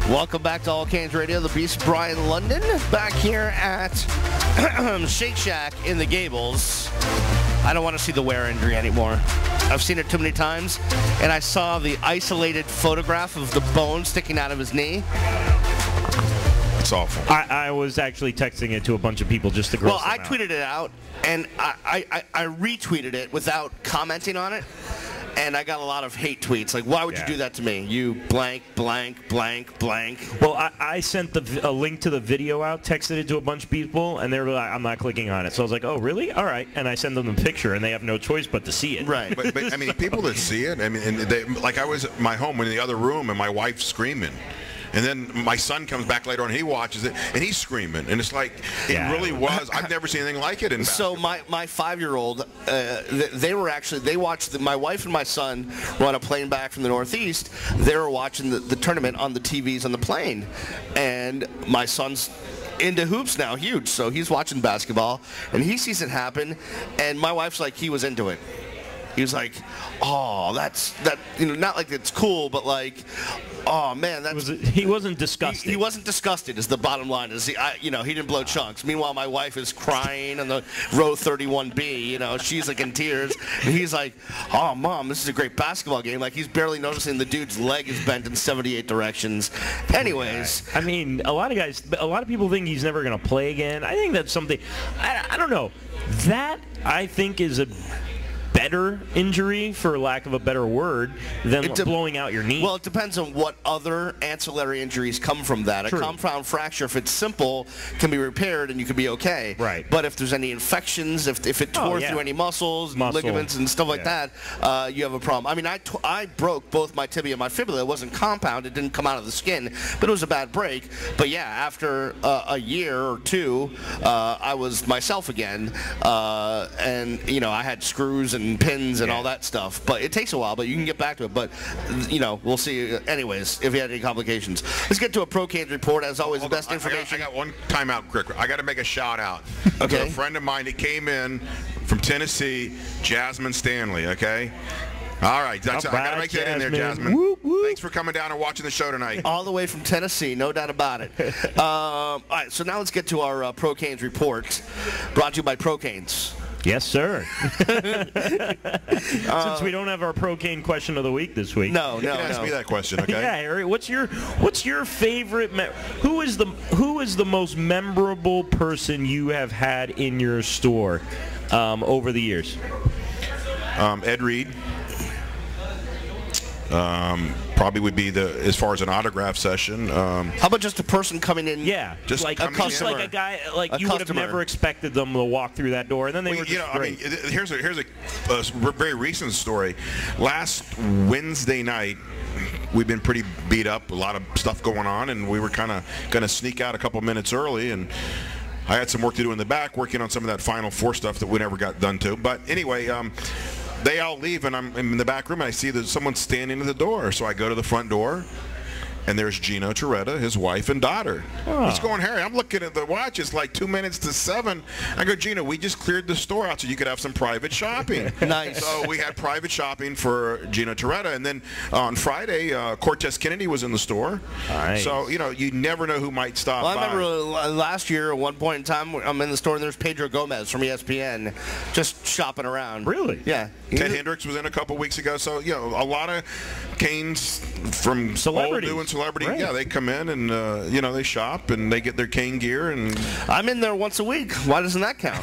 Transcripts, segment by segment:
Welcome back to allCANES Radio. The Beast Brian London back here at Shake Shack in the Gables. I don't want to see the wear injury anymore. I've seen it too many times, and I saw the isolated photograph of the bone sticking out of his knee. It's awful. I was actually texting it to a bunch of people just to gross them out. Well, I tweeted it out, and I retweeted it without commenting on it. And I got a lot of hate tweets, like, why would you do that to me? You blank, blank, blank, blank. Well, I sent a link to the video out, texted it to a bunch of people, and they were like, I'm not clicking on it. So I was like, oh, really? All right. And I send them the picture, and they have no choice but to see it. Right. But I mean, people that see it, I mean, and they, like I was at my home in the other room, and my wife's screaming. And then my son comes back later on, and he watches it, and he's screaming. And it's like, it really was. I've never seen anything like it in basketball. So my 5-year-old, they watched, my wife and my son were on a plane back from the Northeast. They were watching the tournament on the TVs on the plane. And my son's into hoops now, huge. So he's watching basketball, and he sees it happen. And my wife's like, he was into it. He was like, oh, that, not like it's cool, but like, oh man, he wasn't disgusted. He wasn't disgusted. Is the bottom line? Is he didn't blow chunks. Meanwhile, my wife is crying on the row 31B. She's like in tears, and he's like, "Oh, Mom, this is a great basketball game." Like he's barely noticing the dude's leg is bent in 78 directions. Anyways, I mean, a lot of people think he's never going to play again. I think that's something. I don't know. That I think is a better injury, for lack of a better word, than blowing out your knee. Well, it depends on what other ancillary injuries come from that. True. A compound fracture, if it's simple, can be repaired and you can be okay. Right. But if there's any infections, if it tore through any muscles, ligaments, and stuff like that, you have a problem. I mean, I broke both my tibia and my fibula. It wasn't compound. It didn't come out of the skin, but it was a bad break. But yeah, after a year or two, I was myself again, and I had screws and pins and all that stuff, but it takes a while, but you can get back to it. But we'll see anyways if you had any complications. Let's get to a ProCANES report. As always, the best information. I got one timeout quick. I got to make a shout out to a friend of mine that came in from Tennessee, Jasmine Stanley. Okay. All right, I got to make that in there, Jasmine. Whoop, whoop. Thanks for coming down and watching the show tonight. All the way from Tennessee, no doubt about it. All right, so now let's get to our ProCANES report, brought to you by ProCANES. Yes, sir. Since we don't have our ProCANE question of the week this week. No. You can ask me that question, okay? Yeah, Harry. What's your favorite? Who is the most memorable person you have had in your store over the years? Ed Reed. Probably would be as far as an autograph session. How about just a person coming in? Yeah, just like a customer, like a guy, like you would have never expected them to walk through that door, and then they were just great. I mean, here's a very recent story. Last Wednesday night, we've been pretty beat up, a lot of stuff going on, and we were kind of going to sneak out a couple minutes early, and I had some work to do in the back, working on some of that Final Four stuff that we never got done to. But anyway, they all leave, and I'm in the back room, and I see that someone's standing at the door. So I go to the front door, and there's Gino Torretta, his wife and daughter. Oh. What's going, Harry? I'm looking at the watch. It's like 2 minutes to 7. I go, Gino, we just cleared the store out so you could have some private shopping. Nice. So we had private shopping for Gino Torretta. And then on Friday, Cortez Kennedy was in the store. Nice. So, you never know who might stop by. I remember last year at one point in time, I'm in the store, and there's Pedro Gomez from ESPN just shopping around. Really? Yeah. Ted Hendricks was in a couple weeks ago. So, a lot of Canes from celebrities. Old, new, and celebrity. Right. Yeah, they come in and, they shop and they get their Cane gear. And I'm in there once a week. Why doesn't that count?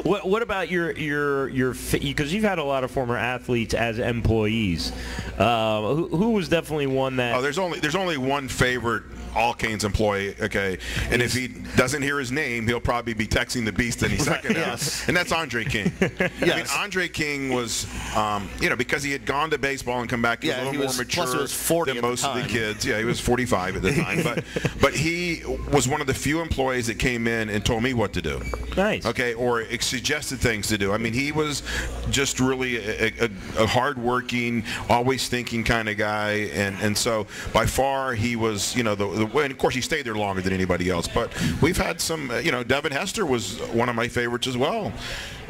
What about your because you've had a lot of former athletes as employees. Who was definitely one that? Oh, there's only one favorite allCANES employee, okay, and if he doesn't hear his name, he'll probably be texting the Beast any second now, and that's Andre King. Yes. I mean, Andre King was, because he had gone to baseball and come back, he was a little more mature than most of the kids. Yeah, he was 45 at the time, but he was one of the few employees that came in and told me what to do. Nice. Okay, or suggested things to do. I mean, he was just really a hard-working, always thinking kind of guy, and so by far he was, and of course he stayed there longer than anybody else. But we've had some, Devin Hester was one of my favorites as well.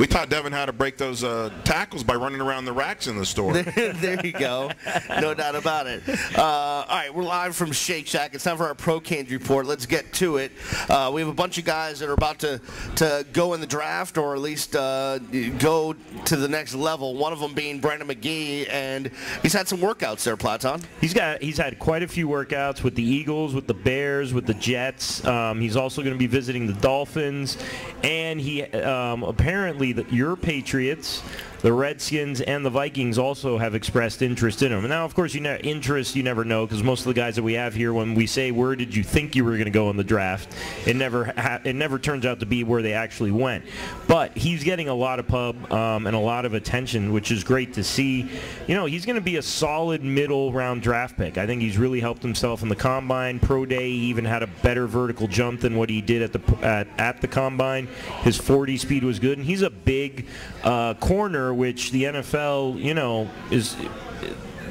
We taught Devin how to break those tackles by running around the racks in the store. There you go. No doubt about it. All right, we're live from Shake Shack. It's time for our ProCanes report. Let's get to it. We have a bunch of guys that are about to go in the draft, or at least go to the next level. One of them being Brandon McGee, and he's had some workouts there, Platon. He's had quite a few workouts with the Eagles, with the Bears, with the Jets. He's also going to be visiting the Dolphins, and he apparently your Patriots, the Redskins, and the Vikings also have expressed interest in him. Now, of course, you never know, because most of the guys that we have here, when we say where did you think you were going to go in the draft, it never turns out to be where they actually went. But he's getting a lot of pub and a lot of attention, which is great to see. You know, he's going to be a solid middle round draft pick. I think he's really helped himself in the combine. Pro day, he even had a better vertical jump than what he did at the combine. His 40 speed was good, and he's a big corner, which the NFL,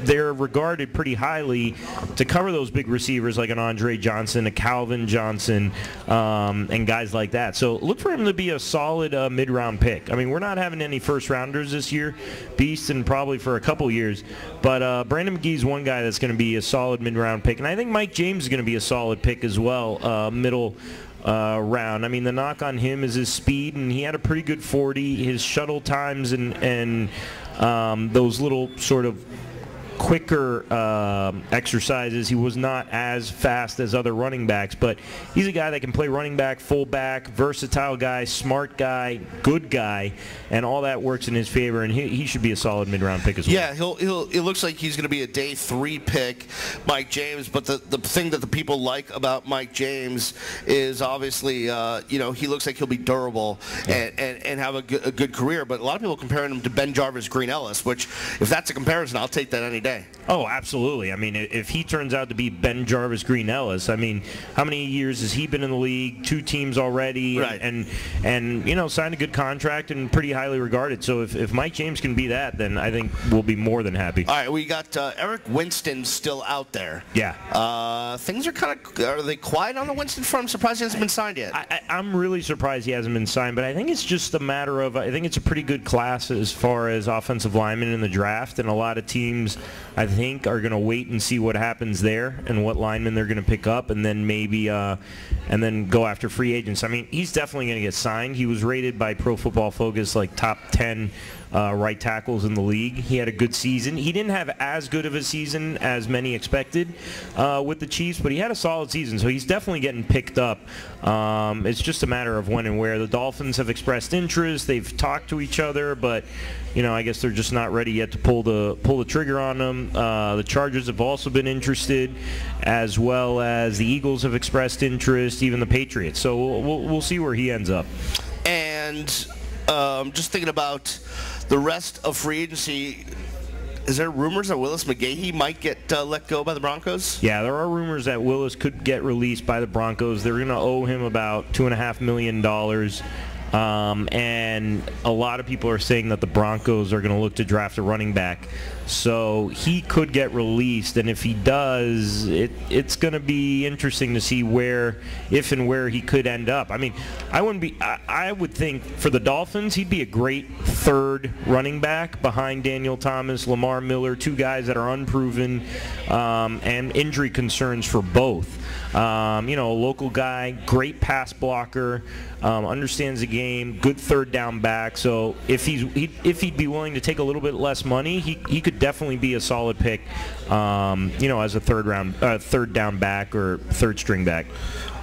they're regarded pretty highly to cover those big receivers like an Andre Johnson, a Calvin Johnson, and guys like that. So look for him to be a solid mid-round pick. I mean, we're not having any first-rounders this year, Beast, and probably for a couple years. But Brandon McGee's one guy that's going to be a solid mid-round pick. And I think Mike James is going to be a solid pick as well, middle round. I mean, the knock on him is his speed, and he had a pretty good 40. His shuttle times and those little sort of quicker exercises, he was not as fast as other running backs, but he's a guy that can play running back, fullback, versatile guy, smart guy, good guy, and all that works in his favor, and he should be a solid mid-round pick as well. Yeah, it looks like he's going to be a day 3 pick, Mike James, but the thing that the people like about Mike James is obviously, he looks like he'll be durable and have a good career, but a lot of people comparing him to Ben Jarvis Green Ellis, which, if that's a comparison, I'll take that any day. Oh, absolutely. I mean, if he turns out to be Ben Jarvis Green Ellis, I mean, how many years has he been in the league? 2 teams already, right. and signed a good contract and pretty highly regarded. So if Mike James can be that, then I think we'll be more than happy. All right, we got Eric Winston still out there. Yeah. Things are they quiet on the Winston front? I'm surprised he hasn't been signed yet. I'm really surprised he hasn't been signed, but I think it's just a matter of, I think it's a pretty good class as far as offensive linemen in the draft, and a lot of teams, I think, are going to wait and see what happens there and what linemen they're going to pick up, and then maybe and then go after free agents. I mean, he's definitely going to get signed. He was rated by Pro Football Focus like top 10 right tackles in the league. He had a good season. He didn't have as good of a season as many expected with the Chiefs, but he had a solid season, so he's definitely getting picked up. It's just a matter of when and where. The Dolphins have expressed interest. They've talked to each other, but I guess they're just not ready yet to pull the trigger on them. The Chargers have also been interested, as well as the Eagles have expressed interest, even the Patriots. So we'll see where he ends up. And just thinking about the rest of free agency, is there rumors that Willis McGahee might get let go by the Broncos? Yeah, there are rumors that Willis could get released by the Broncos. They're going to owe him about $2.5 million. And a lot of people are saying that the Broncos are going to look to draft a running back. So he could get released, and if he does, it's going to be interesting to see if and where he could end up. I mean, I would think for the Dolphins, he'd be a great 3rd running back behind Daniel Thomas, Lamar Miller, 2 guys that are unproven, and injury concerns for both. A local guy, great pass blocker, understands the game, good 3rd down back. So if he'd be willing to take a little bit less money, he could definitely be a solid pick, as a 3rd down back or 3rd string back.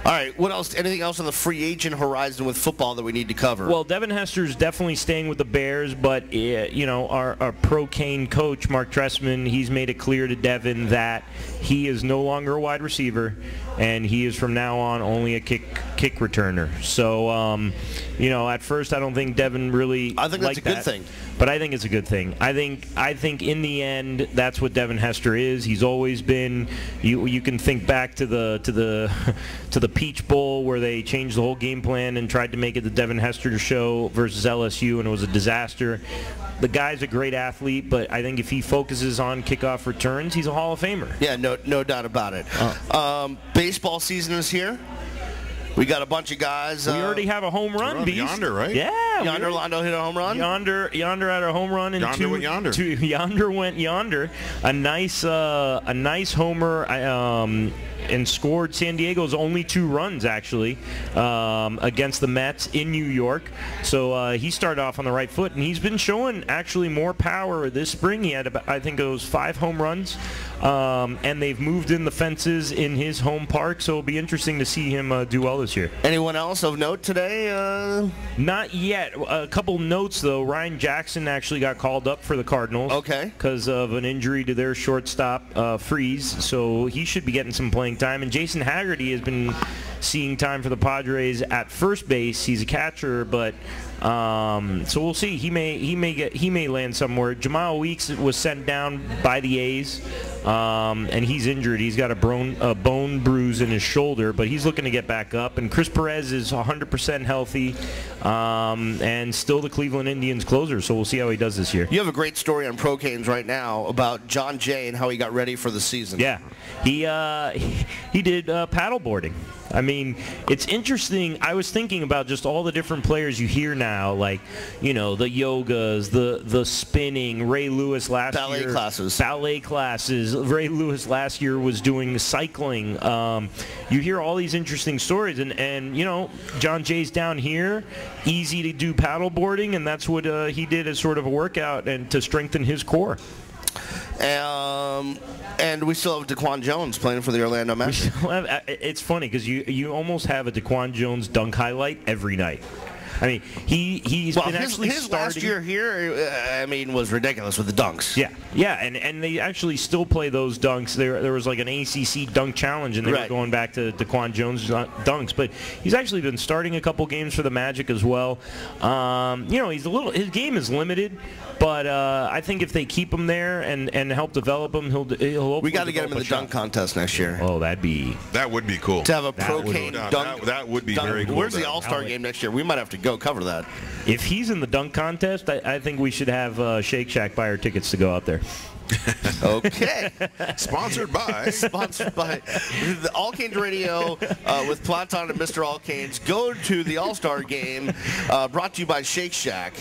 All right, what else? Anything else on the free agent horizon with football that we need to cover? Well, Devin Hester's definitely staying with the Bears, but our pro-Cane coach, Mark Trestman, he's made it clear to Devin that he is no longer a wide receiver, and he is from now on only a kick returner. So, at first I don't think Devin really I think that's a good thing. But I think it's a good thing. I think in the end, that's what Devin Hester is. He's always been. You can think back to the Peach Bowl where they changed the whole game plan and tried to make it the Devin Hester show versus LSU, and it was a disaster. The guy's a great athlete, but I think if he focuses on kickoff returns, he's a Hall of Famer. Yeah, no doubt about it. Baseball season is here. We got a bunch of guys. We already have a home run, Beast. Yonder, right? Yeah. Yeah. Yonder Londo hit a home run? Yonder had a home run. And Yonder went yonder. Yonder went yonder. A nice homer. And scored San Diego's only 2 runs, actually, against the Mets in New York. So he started off on the right foot, and he's been showing actually more power this spring. He had, I think it was 5 home runs, and they've moved in the fences in his home park, so it'll be interesting to see him do well this year. Anyone else of note today? Not yet. A couple notes, though. Ryan Jackson actually got called up for the Cardinals. Okay. Because of an injury to their shortstop, Freeze, so he should be getting some playing time. And Jason Haggerty has been seeing time for the Padres at first base. He's a catcher, but so we'll see. He may land somewhere. Jamal Weeks was sent down by the A's, and he's injured. He's got a bone bruise in his shoulder, but he's looking to get back up. And Chris Perez is 100% healthy, and still the Cleveland Indians closer. So we'll see how he does this year. You have a great story on ProCanes right now about John Jay and how he got ready for the season. Yeah, he did paddle boarding. I mean, it's interesting. I was thinking about just all the different players you hear now, like, the yogas, the spinning. Ray Lewis last year. Ballet classes. Ray Lewis last year was doing cycling. You hear all these interesting stories, and John Jay's down here, easy to do paddle boarding, and that's what he did as sort of a workout and to strengthen his core. And we still have DeQuan Jones playing for the Orlando Magic. It's funny because you almost have a DeQuan Jones dunk highlight every night. I mean, he's been actually his starting. Last year here, was ridiculous with the dunks. Yeah, and they actually still play those dunks. There was like an ACC dunk challenge, and they were going back to DeQuan Jones dunks. But he's actually been starting a couple games for the Magic as well. His game is limited, but I think if they keep him there and help develop him, he'll. We got to get him in the dunk contest next year. Oh, that would be cool to have a ProCane dunk. That would be very cool. Where's the All-Star game next year? We might have to go cover that. If he's in the dunk contest, I think we should have Shake Shack buy our tickets to go out there. Okay. Sponsored by the allCANES Radio with Platon and Mr. allCANES. Go to the All-Star game brought to you by Shake Shack.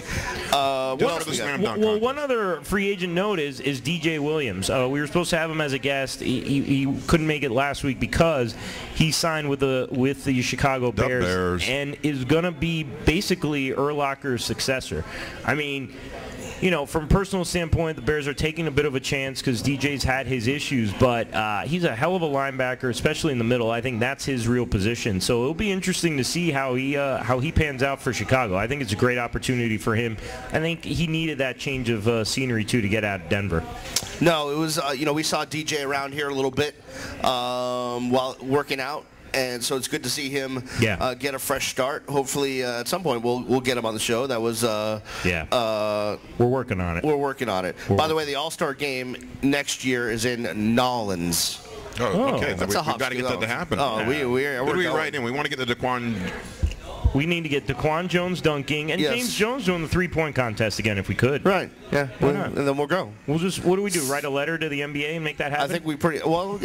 One other free agent note is DJ Williams. We were supposed to have him as a guest. He couldn't make it last week because he signed with the Chicago Bears and is going to be basically Urlacher's successor. I mean, from a personal standpoint, the Bears are taking a bit of a chance because DJ's had his issues, but he's a hell of a linebacker, especially in the middle. I think that's his real position. So it'll be interesting to see how he pans out for Chicago. I think it's a great opportunity for him. I think he needed that change of scenery, too, to get out of Denver. No, it was, we saw DJ around here a little bit while working out. And so it's good to see him get a fresh start. Hopefully, at some point, we'll get him on the show. That was we're working on it. We're working on it. By the way, the All-Star game next year is in Nolens. Oh, okay. That's we've got to get that to happen. Oh, we're right in. We want to get the DeQuan. We need to get DeQuan Jones dunking and James Jones doing the three-point contest again if we could. Right. Yeah. And then we'll go. What do we do? Write a letter to the NBA and make that happen? I think we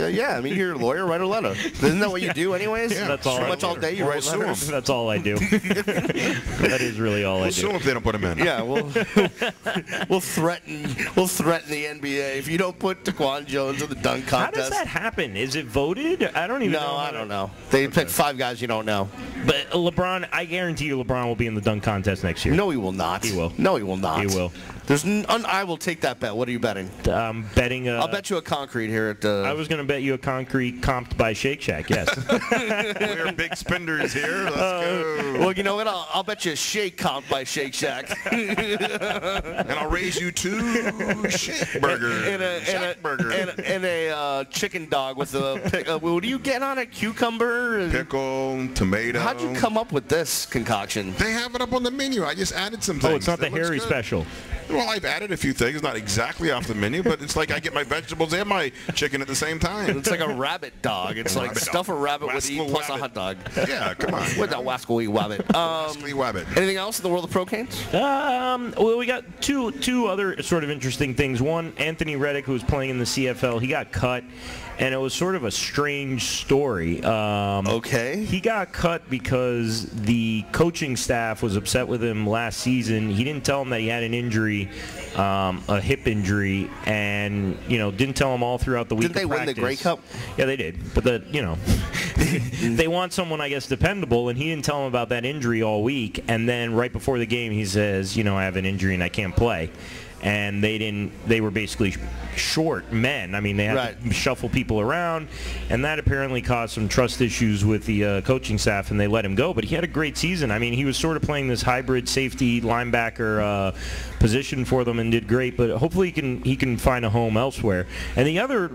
yeah. I mean, you're a lawyer. Write a letter. Isn't that what you do anyways? Yeah, that's all. Pretty much all day you write letters. That's all I do. That is really all I do. We'll sue them if they don't put him in. Yeah. We'll threaten the NBA if you don't put DeQuan Jones in the dunk contest. How does that happen? Is it voted? I don't even know. No, I don't know. They pick 5 guys you don't know. But LeBron, I guarantee you LeBron will be in the dunk contest next year. No, he will not. He will. No, he will not. He will. I will take that bet. What are you betting? I'm betting. I'll bet you a concrete here at. I was going to bet you a concrete comped by Shake Shack. Yes. We're big spenders here. Let's go. Well, you know what? I'll bet you a shake comped by Shake Shack. And I'll raise you 2 shake burgers. And a chicken dog with a. What do you get on it? Cucumber, pickle, tomato. How'd you come up with this concoction? They have it up on the menu. I just added some things. Oh, it's not the Harry special. Well, Well, I've added a few things, not exactly off the menu, but it's like I get my vegetables and my chicken at the same time. It's like a rabbit dog. It's like stuff a rabbit would eat plus a hot dog. Yeah, come on. With that wascally wabbit. Wascally wabbit. Anything else in the world of pro canes? Well, we got two other sort of interesting things. One, Anthony Reddick, who was playing in the CFL, he got cut, and it was sort of a strange story. Okay. He got cut because the coaching staff was upset with him last season. He didn't tell him that he had an injury, a hip injury, and didn't tell him all throughout the week. Didn't they win the Grey Cup? Yeah, they did. But they want someone, I guess, dependable, and he didn't tell him about that injury all week. And then right before the game, he says, I have an injury and I can't play. And they were basically short men. I mean, they had to shuffle people around, and that apparently caused some trust issues with the coaching staff, and they let him go. But he had a great season. I mean, he was sort of playing this hybrid safety linebacker position for them and did great, but hopefully he can find a home elsewhere. And the other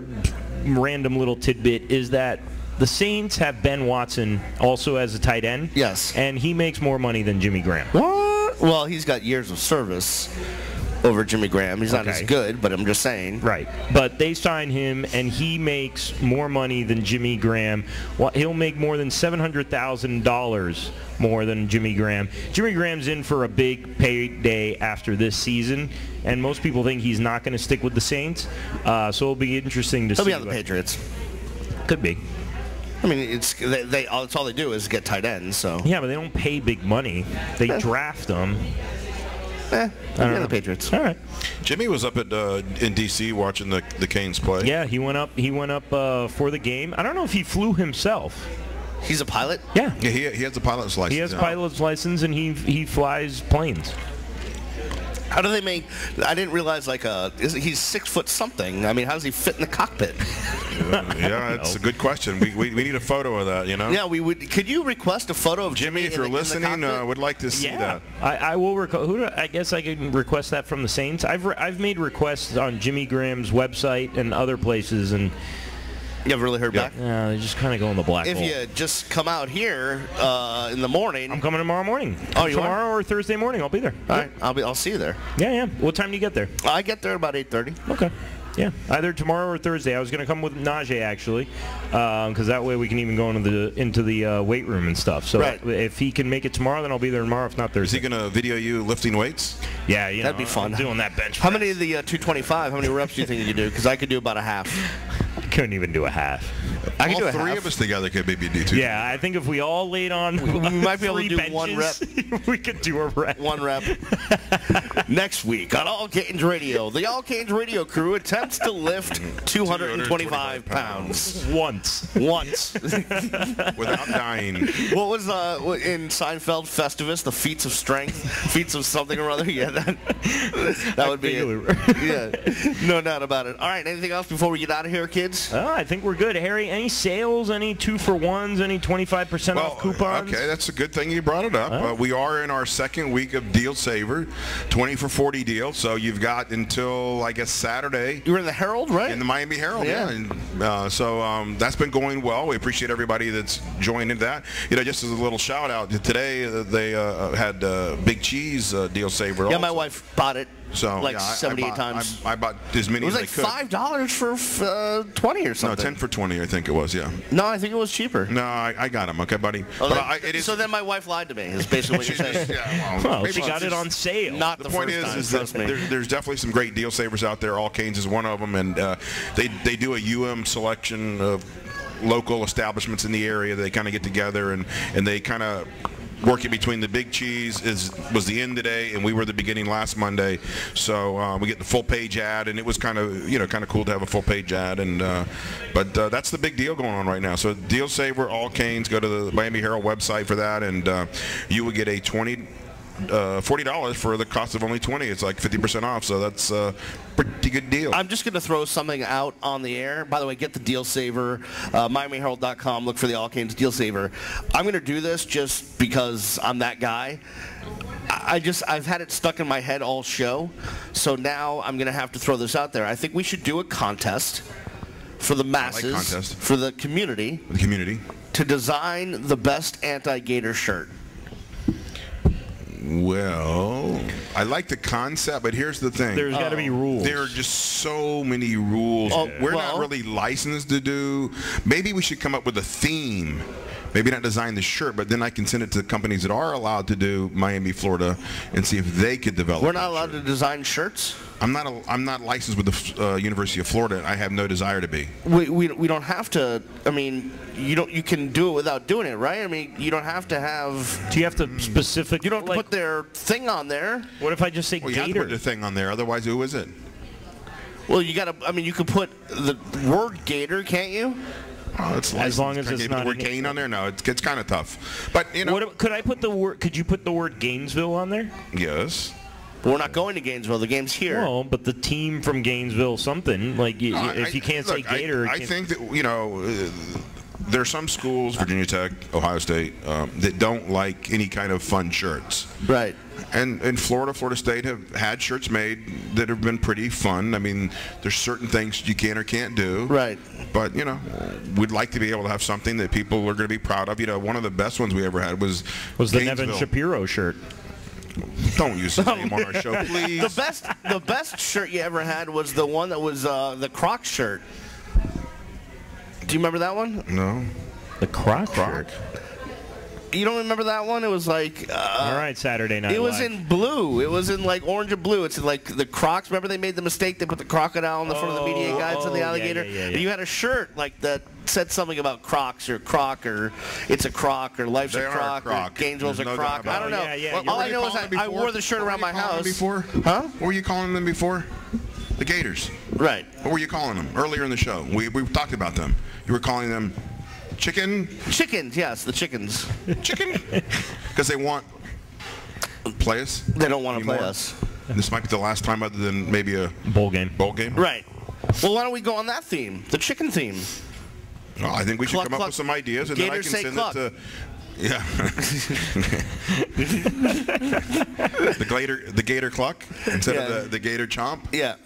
random little tidbit is that the Saints have Ben Watson also as a tight end. Yes. And he makes more money than Jimmy Graham. What? Well, he's got years of service over Jimmy Graham. He's not as good, but I'm just saying. Right. But they sign him, and he makes more money than Jimmy Graham. Well, he'll make more than $700,000 more than Jimmy Graham. Jimmy Graham's in for a big payday after this season, and most people think he's not going to stick with the Saints. So it'll be interesting to see. He'll be on the Patriots. Could be. I mean, it's all they do is get tight ends. So yeah, but they don't pay big money. They draft them. The Patriots. All right. Jimmy was up in D.C. watching the Canes play. Yeah, he went up. He went up for the game. I don't know if he flew himself. He's a pilot? Yeah. Yeah, he has a pilot's license. He has a pilot's license, and he flies planes. How do they make? I didn't realize he's 6 foot something. I mean, how does he fit in the cockpit? Yeah, that's a good question. We need a photo of that, Yeah, we would. Could you request a photo of Jimmy? If you're listening, would like to see that. I will. I guess I can request that from the Saints. I've made requests on Jimmy Graham's website and other places, and you haven't really heard back? Yeah, they just kind of go in the black hole. If you just come out here in the morning. I'm coming tomorrow morning. Oh, you tomorrow or Thursday morning? I'll be there. All right, I'll see you there. Yeah. What time do you get there? I get there about 8:30. Okay. Yeah, either tomorrow or Thursday. I was going to come with Najee actually, because that way we can even go into the weight room and stuff. So if he can make it tomorrow, then I'll be there tomorrow. If not Thursday. Is he going to video you lifting weights? Yeah, that'd be fun. I'm doing that bench press. How many of the 225? How many reps do you think you could do? Because I could do about a half. I couldn't even do a half. I could do a three half. of us together could maybe do 2. Yeah, I think if we all laid on, we might be able to do benches, 1 rep. We could do a rep. 1 rep. Next week on allCANES Radio, the allCANES Radio crew attempts to lift 225 pounds. Once. Without dying. What was in Seinfeld Festivus, the feats of strength, feats of something or other? Yeah, that would be it. Yeah, no doubt about it. All right, anything else before we get out of here, kids? I think we're good. Harry, any sales, any 2-for-1s, any 25% off coupons? Okay, that's a good thing you brought it up. We are in our second week of Deal Saver, 20 for 40 deal. So you've got until, I guess, Saturday. You were in the Herald, right? In the Miami Herald, yeah. And, so that's been going well. We appreciate everybody that's joined in that. Just as a little shout out, today they had Big Cheese Deal Saver. Yeah, also. my wife bought it. So 78 times. I bought as many as I could. It was like $5 for 20 or something. No, 10 for 20, I think it was. Yeah. No, I think it was cheaper. No, I got them. Okay, buddy. So then my wife lied to me. Is basically what you're saying. Well, she got it on sale. Not the point is that there's definitely some great deal savers out there. allCANES is one of them, and they do a selection of local establishments in the area. They kind of get together and they kind of working between the Big Cheese was the end today, and we were the beginning last Monday. So we get the full page ad, and it was kind of cool to have a full page ad. And but that's the big deal going on right now. So Deal Saver, allCANES, go to the Miami Herald website for that, and you will get a $40 for the cost of only 20. It's like 50% off, so that's a pretty good deal. I'm just going to throw something out on the air. By the way, get the Deal Saver, MiamiHerald.com. Look for the allCANES Deal Saver. I'm going to do this just because I'm that guy. I've had it stuck in my head all show, so now I'm going to have to throw this out there. I think we should do a contest for the masses, for the community, to design the best anti-Gator shirt. Well, I like the concept, but here's the thing. There's got to be rules. There are just so many rules. We're not really licensed to do. Maybe we should come up with a theme. Maybe not design the shirt, but then I can send it to the companies that are allowed to do Miami, Florida, and see if they could develop. We're not allowed to design shirts. I'm not licensed with the University of Florida. I have no desire to be. We don't have to. I mean, you can do it without doing it, right? I mean, you don't have to have. Do you have to specific? You don't have to put their thing on there. What if I just say Gator? Gator? You have to put the thing on there. Otherwise, who is it? Well, you got to. I mean, you could put the word Gator, can't you? Oh, it's as long as it's not the word Kane on there. No, it's kind of tough. But you know, could I put the word? Could you put the word Gainesville on there? Yes. But we're not going to Gainesville. The game's here. Well, but the team from Gainesville, something like if you can't say Gator. I think that there are some schools, Virginia Tech, Ohio State, that don't like any kind of fun shirts. Right. And in Florida State have had shirts made that have been pretty fun. I mean, there's certain things you can or can't do. Right. But, we'd like to be able to have something that people are going to be proud of. One of the best ones we ever had was the Nevin Shapiro shirt. Don't use his name on our show, please. The best shirt you ever had was the one that was the Crocs shirt. Do you remember that one? No. The Crocs shirt. You don't remember that one? It was like... all right, Saturday Night It was in blue. It was in like orange and blue. It's in like the Crocs. Remember they made the mistake? They put the crocodile in the front of the media guides and the alligator? Yeah. You had a shirt like that said something about Crocs or Croc or it's a Croc or life's a Croc or Gainesville's a Croc. I don't know. All I know is I wore the shirt around my house. Before? Huh? What were you calling them before? The Gators. Right. What were you calling them earlier in the show? We talked about them. You were calling them... Chickens, yes, the chickens. Chicken? Because they want play us? They don't want to play us. This might be the last time other than maybe a bowl game. Right. Well, why don't we go on that theme, the chicken theme? Well, I think we should come up with some ideas, and then I can send it to... Yeah. the Gator Cluck instead of the Gator Chomp. Yeah.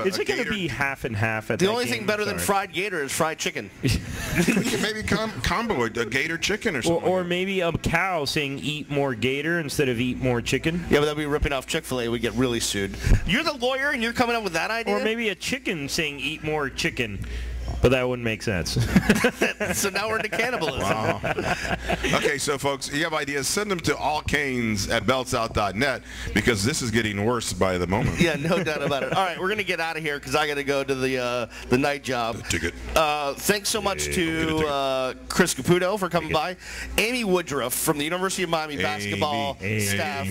Is it going to be half and half at the only thing better than fried gator is fried chicken. We can maybe combo a gator chicken or something. Or maybe a cow saying eat more gator instead of eat more chicken. Yeah, but that'd be ripping off Chick-fil-A. We'd get really sued. You're the lawyer and you're coming up with that idea? Or maybe a chicken saying eat more chicken. But that wouldn't make sense. So now we're into cannibalism. Wow. Okay, so folks, you have ideas, send them to allcanes@bellsouth.net because this is getting worse by the moment. Yeah, no doubt about it. All right, we're going to get out of here because I got to go to the night job. Ticket. Thanks so much to Chris Caputo for coming by. Amy Woodruff from the University of Miami basketball staff.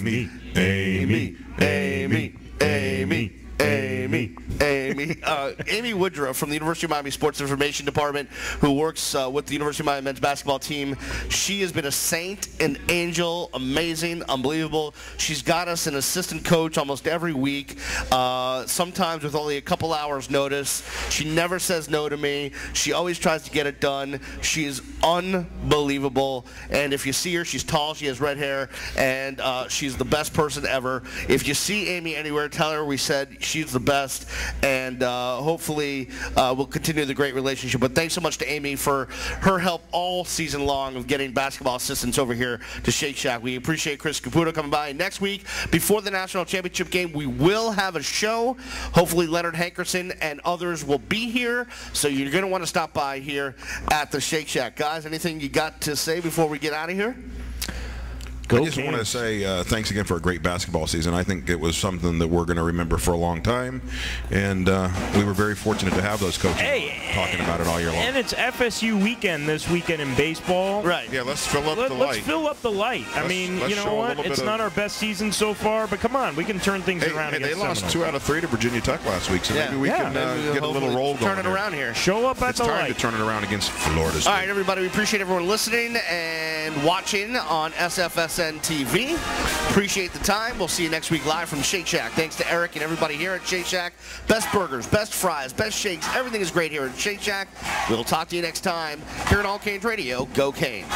Amy Woodruff from the University of Miami Sports Information Department, who works with the University of Miami men's basketball team. She has been a saint, an angel, amazing, unbelievable. She's got us an assistant coach almost every week, sometimes with only a couple hours notice. She never says no to me. She always tries to get it done. She is unbelievable, and if you see her, she's tall, she has red hair, and she's the best person ever. If you see Amy anywhere, tell her we said she's the best, and hopefully we'll continue the great relationship. But thanks so much to Amy for her help all season long of getting basketball assistants over here to Shake Shack. We appreciate Chris Caputo coming by. Next week, before the national championship game, we will have a show. Hopefully Leonard Hankerson and others will be here, so you're going to want to stop by here at the Shake Shack. Guys, anything you got to say before we get out of here? I just want to say thanks again for a great basketball season. I think it was something that we're going to remember for a long time, and we were very fortunate to have those coaches talking about it all year long. And it's FSU weekend this weekend in baseball. Right. Yeah, let's fill up the light. Let's fill up the light. I mean, you know what? It's not our best season so far, but come on, we can turn things around. They lost 2 out of 3 to Virginia Tech last week, so maybe we can get a little roll going. Turn it around here. Show up at the light. It's time to turn it around against Florida State. All right, everybody, we appreciate everyone listening and watching on SFSN TV. Appreciate the time. We'll see you next week live from Shake Shack. Thanks to Eric and everybody here at Shake Shack. Best burgers, best fries, best shakes. Everything is great here at Shake Shack. We'll talk to you next time here at All Canes Radio. Go Canes.